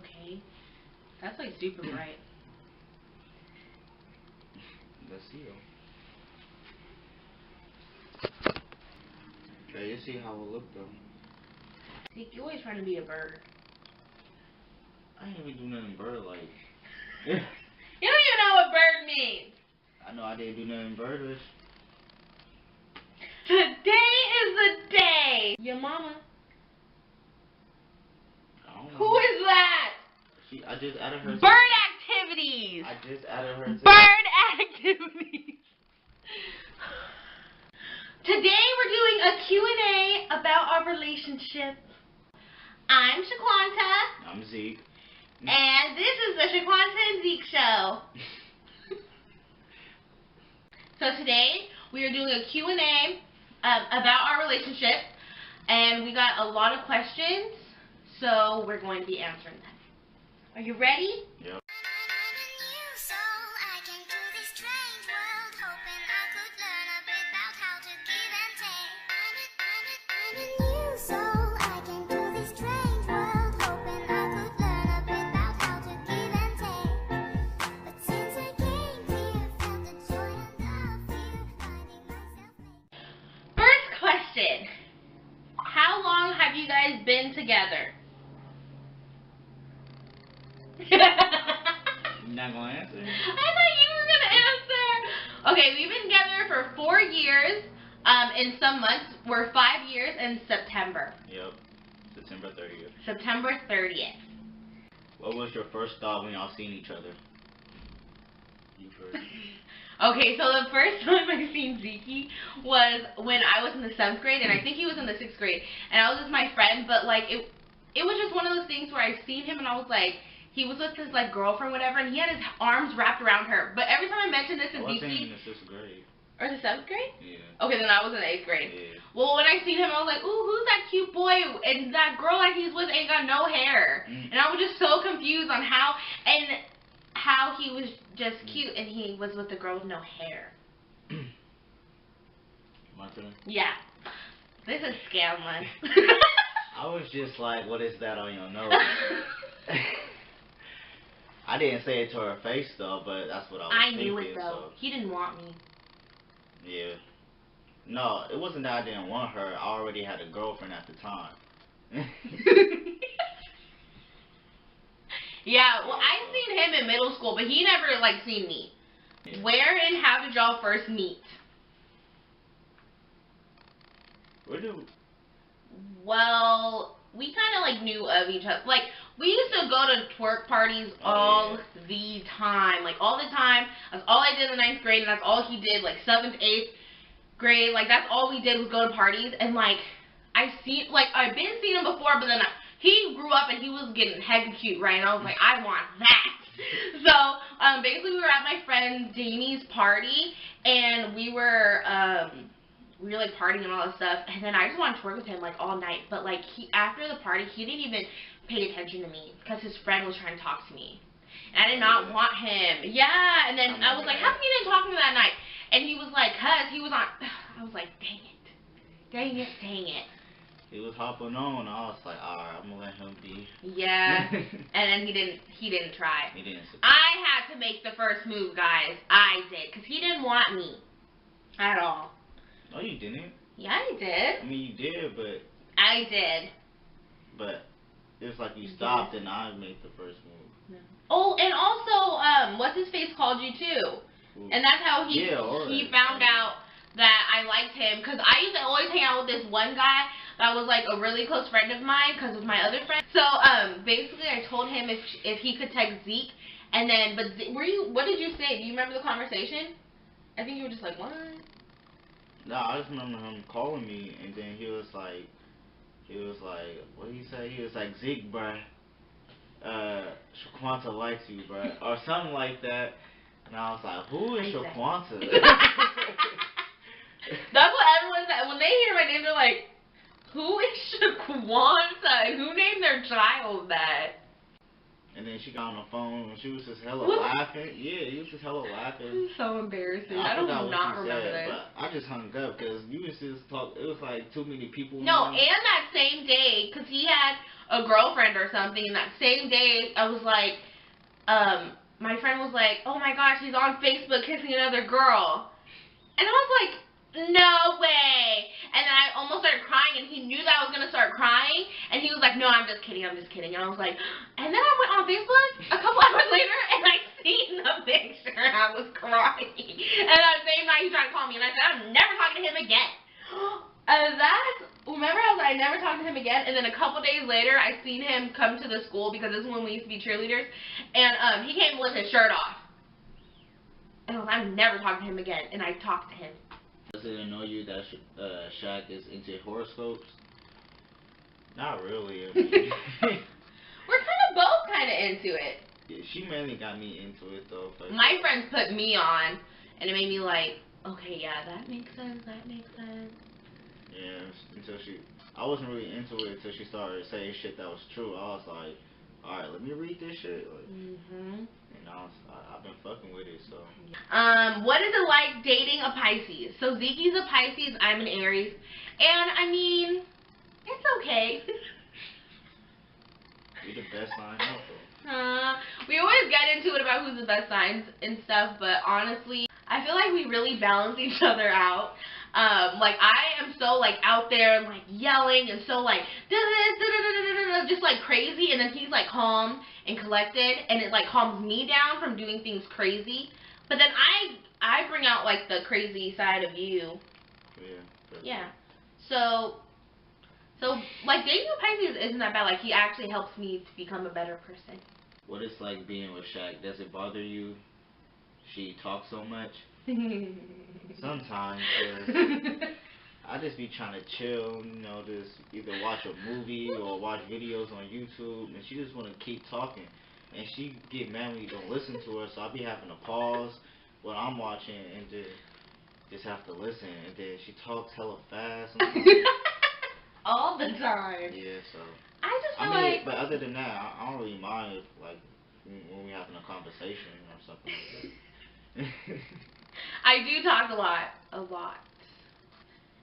Okay. That's like super bright. Let's see though. Okay, you see how it look though. Zeke, you always trying to be a bird. I ain't even do nothing bird-like. You don't even know what bird means. I know I didn't do nothing birdish. Today is the day. Your mama. I don't know. Who is that? I just added her. Bird activities. I just added her. Bird activities. Today we're doing a Q&A about our relationship. I'm Shaquanta. I'm Zeke. And this is the Shaquanta&Zeke show. So today we are doing a Q&A about our relationship, and we got a lot of questions, so we're going to be answering them. Are you ready? Yep. How long have you guys been together? You're not gonna answer? I thought you were gonna answer. Okay, we've been together for 4 years. In some months, we're 5 years in September. Yep. September 30th. September 30th. What was your first thought when y'all seen each other? You first. Okay, so the first time I seen Zeke was when I was in the 7th grade, and I think he was in the 6th grade, and I was with my friend, but like it was just one of those things where I seen him and I was like, he was with his like girlfriend, whatever, and he had his arms wrapped around her. But every time I mention this to Zeke, I was in the 6th grade. Or the 7th grade? Yeah. Okay, then I was in the 8th grade. Yeah. Well, when I seen him, I was like, ooh, who's that cute boy? And that girl that he's with ain't got no hair. And I was just so confused on how he was just cute and he was with the girl with no hair. My turn? Yeah. This is scandalous. I was just like, what is that on your nose? I didn't say it to her face though, but that's what I was thinking. I knew it though. So. He didn't want me. Yeah. No, it wasn't that I didn't want her. I already had a girlfriend at the time. Yeah, well, I seen him in middle school, but he never, like, seen me. Yeah. Where and how did y'all first meet? Well, we kind of, like, knew of each other. Like, we used to go to twerk parties all the time. Like, all the time. That's all I did in the 9th grade, and that's all he did, like, 7th, 8th grade. Like, that's all we did was go to parties. And, like, I've been seeing him before, but then he grew up and he was getting hecka cute, right? And I was like, I want that. So, basically, we were at my friend Jamie's party, and we were like partying and all that stuff, and then I just wanted to work with him like all night, but like after the party, he didn't even pay attention to me because his friend was trying to talk to me, and I did not want him. Yeah, and then I was like, how come you didn't talk to me that night? And he was like, cause he was on. I was like, dang it. He was hopping on. I was like, alright, I'm gonna let him be. Yeah, and then he didn't try. He didn't. I had to make the first move, guys. I did, cause he didn't want me at all. No, you didn't. Yeah, I did. I mean, you did, but. I did. But it's like you stopped and I made the first move. No. Oh, and also, what's his face called you too, and that's how he found out that I liked him, because I used to always hang out with this one guy that was like a really close friend of mine because of my other friend. So basically I told him if he could text Zeke, and then what did you say? Do you remember the conversation? I think you were just like, what? No, I just remember him calling me, and then he was like, what did he say? He was like, Zeke, bruh, Shaquanta likes you, bruh, or something like that. And I was like, who is Shaquanta? That's what everyone said. When they hear my name, they're like, who is Shaquanta? Who named their child that? And then she got on the phone and she was just hella laughing. Yeah, he was just hella laughing. This is so embarrassing. I do not remember that. But I just hung up because you was just talk. It was like too many people. No, and that same day, because he had a girlfriend or something, and that same day I was like, my friend was like, oh my gosh, he's on Facebook kissing another girl. And I was like, no way. And then I almost started crying, and he knew that I was going to start crying, and he was like, no, I'm just kidding. And I was like, and then I went on Facebook a couple hours later, and I seen the picture, and I was crying. And that same night, he tried to call me, and I said, I'm never talking to him again. And remember I was like, I never talked to him again, and then a couple days later, I seen him come to the school, because this is when we used to be cheerleaders, and he came with his shirt off. And I was like, I'm never talking to him again, and I talked to him. Does it annoy you that SHAQ is into horoscopes? Not really. I mean, we're both kind of into it. Yeah, she mainly got me into it though. My friends put me on, and it made me like, okay, yeah, that makes sense. Yeah, I wasn't really into it until she started saying shit that was true. I was like, all right, let me read this shit. Like, and I've been fucking with it, so. What is it like dating a Pisces? So Zeke's a Pisces, I'm an Aries, and I mean, it's okay. You're the best sign out though. We always get into it about who's the best signs and stuff, but honestly, I feel like we really balance each other out. Like I am so like out there like yelling and so like just like crazy, and then he's like calm and collected, and it like calms me down from doing things crazy. But then I bring out like the crazy side of you. Yeah. Yeah. So like dating a Pisces isn't that bad. Like he actually helps me to become a better person. What it's like being with SHAQ? Does it bother you? She talks so much. Sometimes, I just be trying to chill, you know, just either watch a movie or watch videos on YouTube, and she just want to keep talking. And she get mad when you don't listen to her, so I be having to pause what I'm watching and just have to listen. And then she talks hella fast. All the time. Yeah, so. I just feel like. But other than that, I don't really mind if, like, when we having a conversation or something like that. I do talk a lot.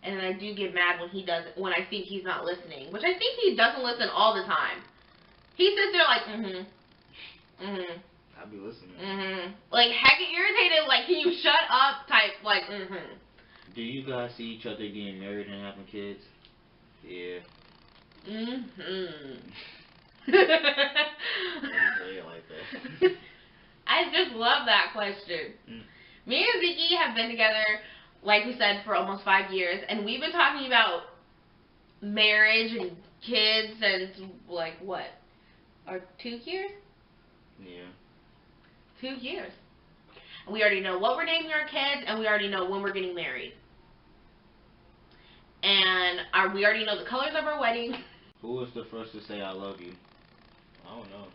And then I do get mad when I think he's not listening. Which I think he doesn't listen all the time. He sits there like, I be listening. Like, heck, irritated, like, can you shut up type, like, Do you guys see each other getting married and having kids? Yeah. Don't say it like that. I just love that question. Me and Zeke have been together, like we said, for almost 5 years, and we've been talking about marriage and kids and, like, what? Or 2 years? Yeah. 2 years. And we already know what we're naming our kids, and we already know when we're getting married. And we already know the colors of our wedding. Who was the first to say I love you? I don't know.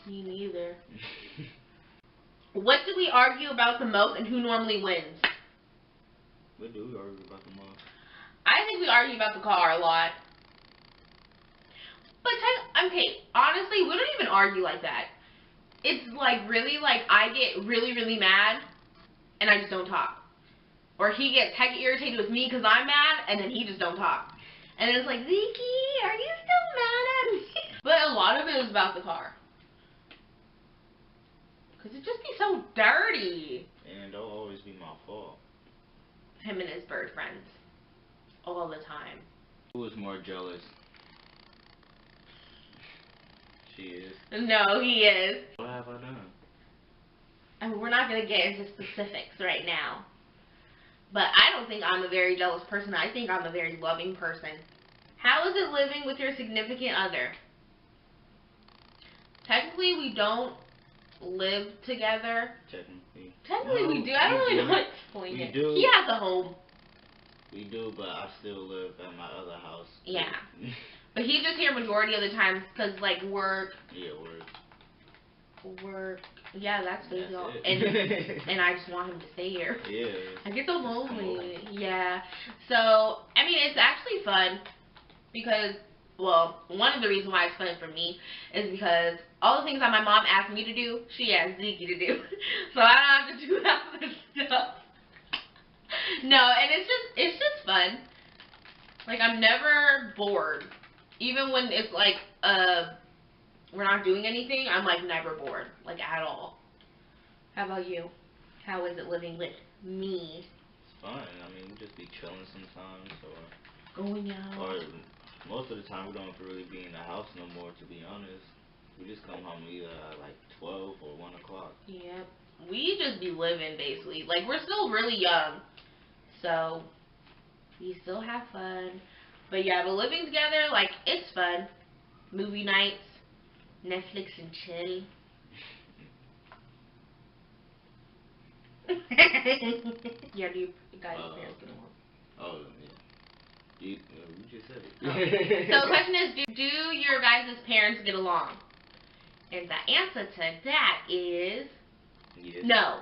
Me neither. What do we argue about the most, and who normally wins? What do we argue about the most? I think we argue about the car a lot. But okay, honestly, we don't even argue like that. It's like really like I get really, really mad, and I just don't talk. Or he gets heck irritated with me because I'm mad, and then he just don't talk. And it's like, Zeke, are you still mad at me? But a lot of it is about the car. Because it just be so dirty. And don't always be my fault. Him and his bird friends. All the time. Who is more jealous? She is. No, he is. What have I done? I mean, we're not going to get into specifics right now. But I don't think I'm a very jealous person. I think I'm a very loving person. How is it living with your significant other? Technically, we don't live together. Technically, we do. I don't really know what to explain it. Do. He has a home. We do, but I still live at my other house. Yeah. But he's just here majority of the time because, like, work. Yeah, Work. Yeah, that's basically all. And I just want him to stay here. Yeah. I get so lonely. Yeah. So, I mean, it's actually fun because, well, one of the reasons why it's fun for me is because all the things that my mom asked me to do, she asked Zeke to do. So I don't have to do half of the stuff. No, and it's just fun. Like, I'm never bored. even when it's like we're not doing anything, I'm like never bored, like at all. How about you? How is it living with me? It's fun. I mean, we just be chilling sometimes, or going out. Or most of the time, we don't have to really be in the house no more. To be honest, we just come home either at like 12 or 1 o'clock. Yep. We just be living basically. Like we're still really young, so we still have fun. But yeah, but living together, like it's fun. Movie nights, Netflix and chill. Yeah, do you guys' parents get along? Oh, yeah. You just said it. Oh. So the question is, do your guys' parents get along? And the answer to that is yes. no.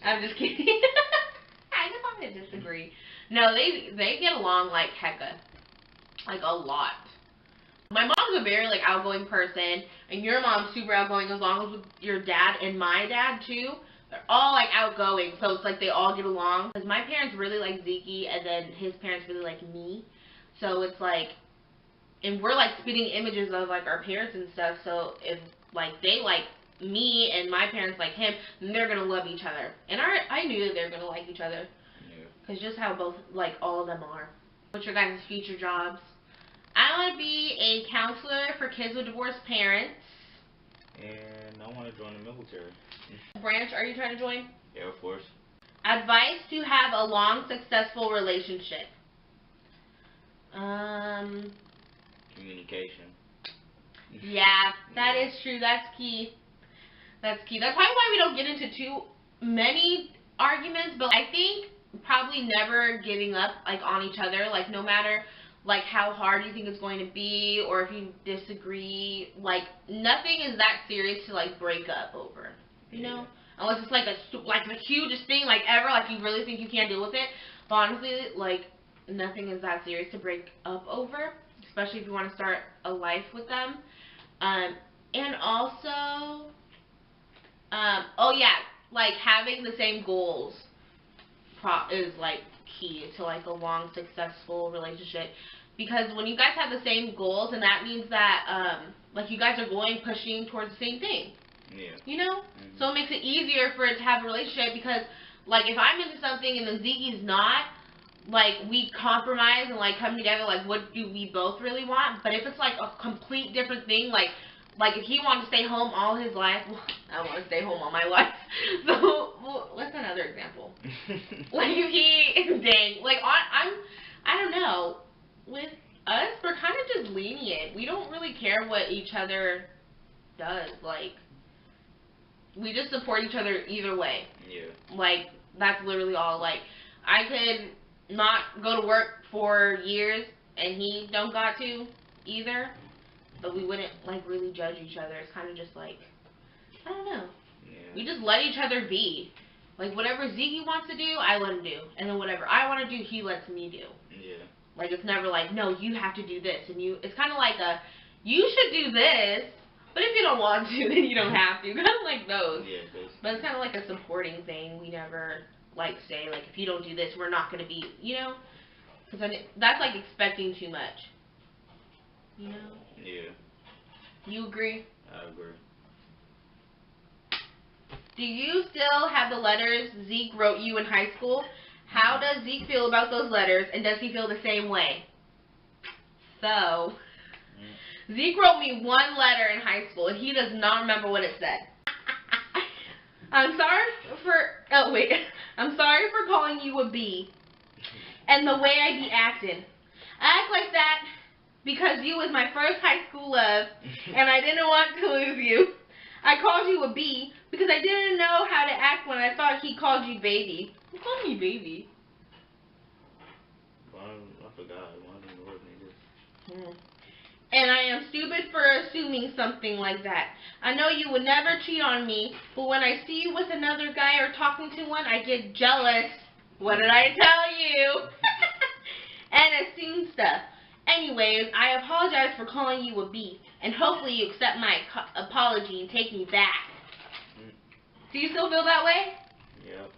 I'm just kidding. I just want to disagree. No, they get along like hecka. Like a lot. My mom's a very like outgoing person, and your mom's super outgoing as long as with your dad and my dad too. They're all like outgoing, so it's like they all get along. Because my parents really like Zeke, and then his parents really like me. So it's like, and we're like spitting images of like our parents and stuff. So if like they like me and my parents like him, then they're gonna love each other. And I knew that they were gonna like each other. Yeah. Cause just how both like all of them are. What's your guys' future jobs? I want to be a counselor for kids with divorced parents. And I want to join the military. Branch are you trying to join? Air Force. Advice to have a long, successful relationship. Communication. Yeah, that is true. That's key. That's key. That's probably why we don't get into too many arguments. But I think probably never giving up like on each other. Like no matter like how hard you think it's going to be, or if you disagree, like nothing is that serious to like break up over, you know, unless it's like the hugest thing like ever, like you really think you can't deal with it. But honestly, like nothing is that serious to break up over, especially if you want to start a life with them. And also, oh yeah, like having the same goals is like key to like a long, successful relationship. Because when you guys have the same goals, and that means that like you guys are pushing towards the same thing. Yeah. You know? Mm-hmm. So it makes it easier for it to have a relationship, because like if I'm into something and then Zeke's not, like we compromise and like come together, like what do we both really want? But if it's like a complete different thing, like if he wanted to stay home all his life, well, I want to stay home all my life. So well, what's another example? Like if he, dang, like I don't know. With us, we're kind of just lenient. We don't really care what each other does. Like we just support each other either way. Yeah. Like that's literally all. Like I could not go to work for years and he don't got to either. But we wouldn't like really judge each other. It's kind of just like, I don't know. Yeah. We just let each other be. Like whatever Zeke wants to do, I let him do, and then whatever I want to do, he lets me do. Yeah. Like it's never like, no, you have to do this, and you. It's kind of like you should do this, but if you don't want to, then you don't have to. Kind of like those. Yeah. But it's kind of like a supporting thing. We never like say like, if you don't do this, we're not gonna be, you know, because then that's like expecting too much. You know. Yeah. You agree? I agree. Do you still have the letters Zeke wrote you in high school? How does Zeke feel about those letters, and does he feel the same way? So, Zeke wrote me one letter in high school, and he does not remember what it said. I'm sorry for calling you a B, and the way I be acting. I act like that because you was my first high school love, and I didn't want to lose you. I called you a B because I didn't know how to act when I thought he called you baby. Who called me baby? Well, I forgot. One of them wrote me this. And I am stupid for assuming something like that. I know you would never cheat on me, but when I see you with another guy or talking to one, I get jealous. What did I tell you? And assume stuff. Anyways, I apologize for calling you a B, and hopefully you accept my apology and take me back. Do you still feel that way? Yep.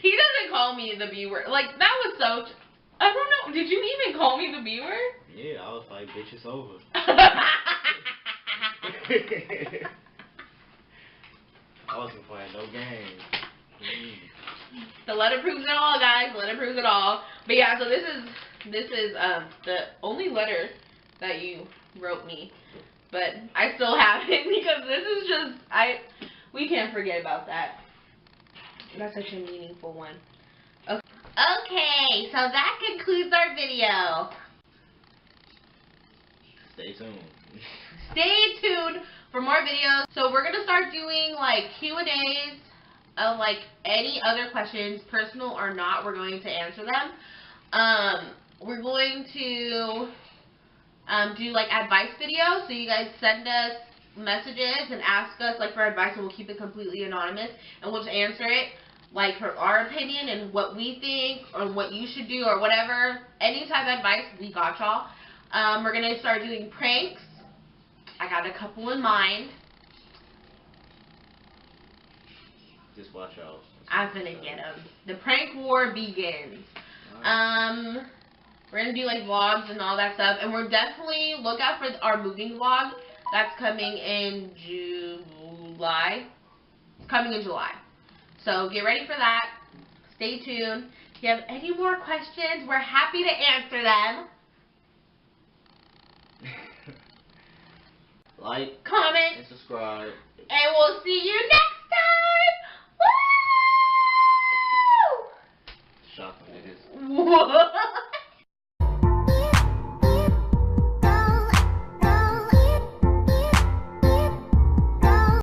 He doesn't call me the B word. Like, that was so... I don't know. Did you even call me the B word? Yeah, I was like, bitch, it's over. I wasn't playing no games. The letter proves it all, guys. The letter proves it all. But yeah, so this is the only letter that you wrote me. But I still have it because this is just we can't forget about that. That's such a meaningful one. Okay, so that concludes our video. Stay tuned. Stay tuned for more videos. So we're gonna start doing like Q&As of like any other questions, personal or not. We're going to answer them. We're going to do like advice videos. So you guys send us messages and ask us like for advice, and we'll keep it completely anonymous, and we'll just answer it like for our opinion and what we think or what you should do or whatever. Any type of advice, we got y'all. We're gonna start doing pranks. I got a couple in mind. Just watch out. I'm gonna get them. The prank war begins. We're gonna do like vlogs and all that stuff, and we're definitely look out for our moving vlog that's coming in July. It's coming in July. So get ready for that. Stay tuned. If you have any more questions, we're happy to answer them. Like, comment, and subscribe. and we'll see you next